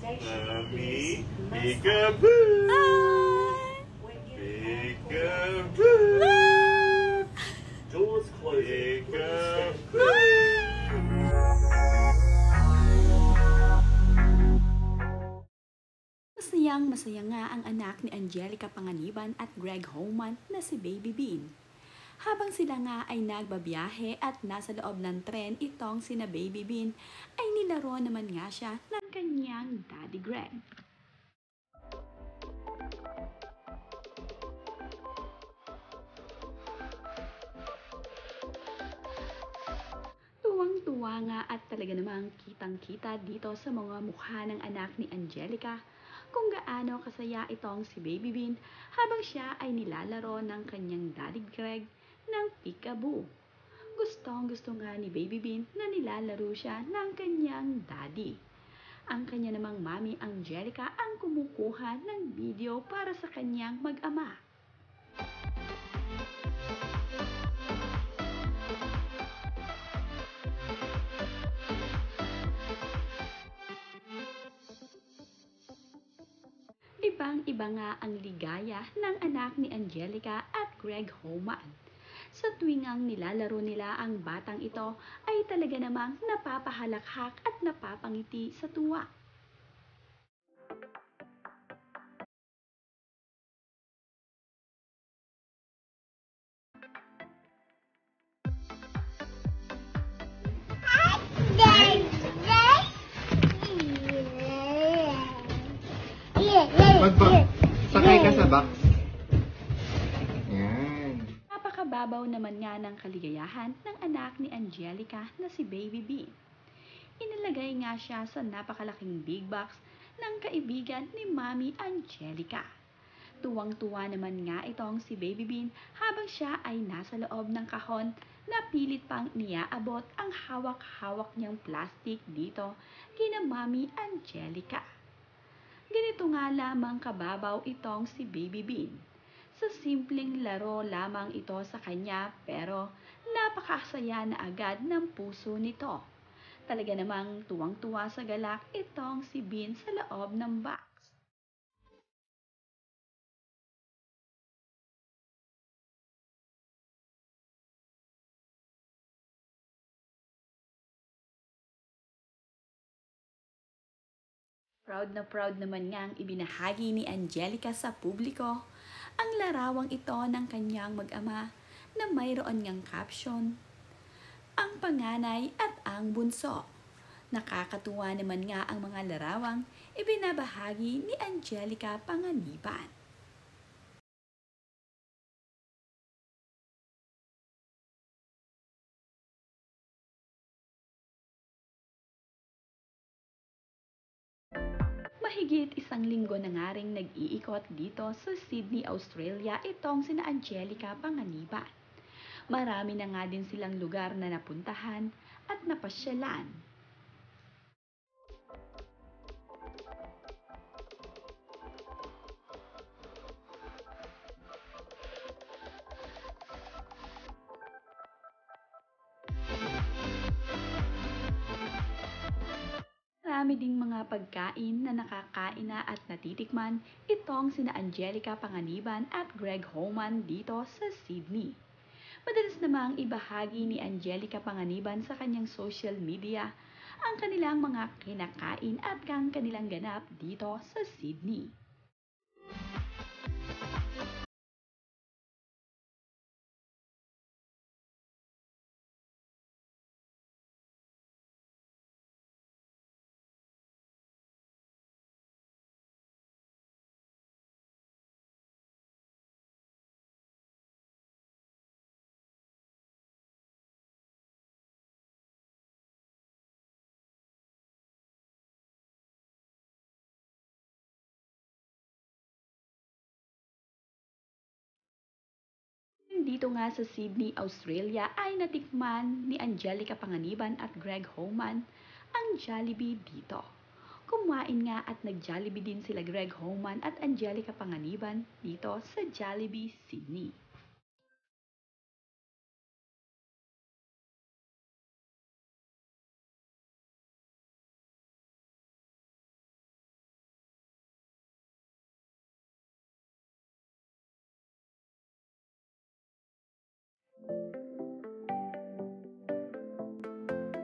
Mommy, peekaboo! Peekaboo! Doors closing. Peekaboo! Masayang-masaya nga ang anak ni Angelica Panganiban at Greg Homan na si Baby Bean. Habang sila nga ay nagbabiyahe at nasa loob ng tren itong sina Baby Bean, ay nilaro naman nga siya ng kanyang Daddy Greg. Tuwang-tuwa nga at talaga namang kitang-kita dito sa mga mukha ng anak ni Angelica kung gaano kasaya itong si Baby Bean habang siya ay nilalaro ng kanyang Daddy Greg ng peekaboo. Gustong-gusto nga ni Baby Bean na nilalaro siya ng kanyang daddy. Ang kanya namang mami Angelica ang kumukuha ng video para sa kanyang mag-ama. Ibang-iba nga ang ligaya ng anak ni Angelica at Greg Homan. Sa tuwingang nilalaro nila ang batang ito ay talaga namang napapahalakhak at napapangiti sa tuwa. Sakay ka sa box. Yan. Napakababaw naman nga ng kaligayahan ng anak ni Angelica na si Baby Bean. Inilagay nga siya sa napakalaking big box ng kaibigan ni Mami Angelica. Tuwang-tuwa naman nga itong si Baby Bean habang siya ay nasa loob ng kahon na pilit pang niyaabot ang hawak-hawak niyang plastic dito kina Mami Angelica. Ganito nga lamang kababaw itong si Baby Bean. Sa simpleng laro lamang ito sa kanya pero napakasaya na agad ng puso nito. Talaga namang tuwang-tuwa sa galak itong si Bean sa loob ng box. Proud naman niyang ibinahagi ni Angelica sa publiko ang larawang ito ng kanyang mag-ama na mayroon ngang caption, ang panganay at ang bunso. Nakakatuwa naman nga ang mga larawang ibinabahagi ni Angelica Panganiban. Mahigit isang linggo na nga ring nag-iikot dito sa Sydney, Australia itong sina Angelica Panganiban. Marami na nga din silang lugar na napuntahan at napasyalan. Marami ding mga pagkain na nakakain na at natitikman itong sina Angelica Panganiban at Greg Homan dito sa Sydney. Madalas namang ibahagi ni Angelica Panganiban sa kanyang social media ang kanilang mga kinakain at ang kanilang ganap dito sa Sydney. Dito nga sa Sydney, Australia ay natikman ni Angelica Panganiban at Greg Homan ang Jollibee dito. Kumain nga at nag-Jollibee din sila Greg Homan at Angelica Panganiban dito sa Jollibee, Sydney.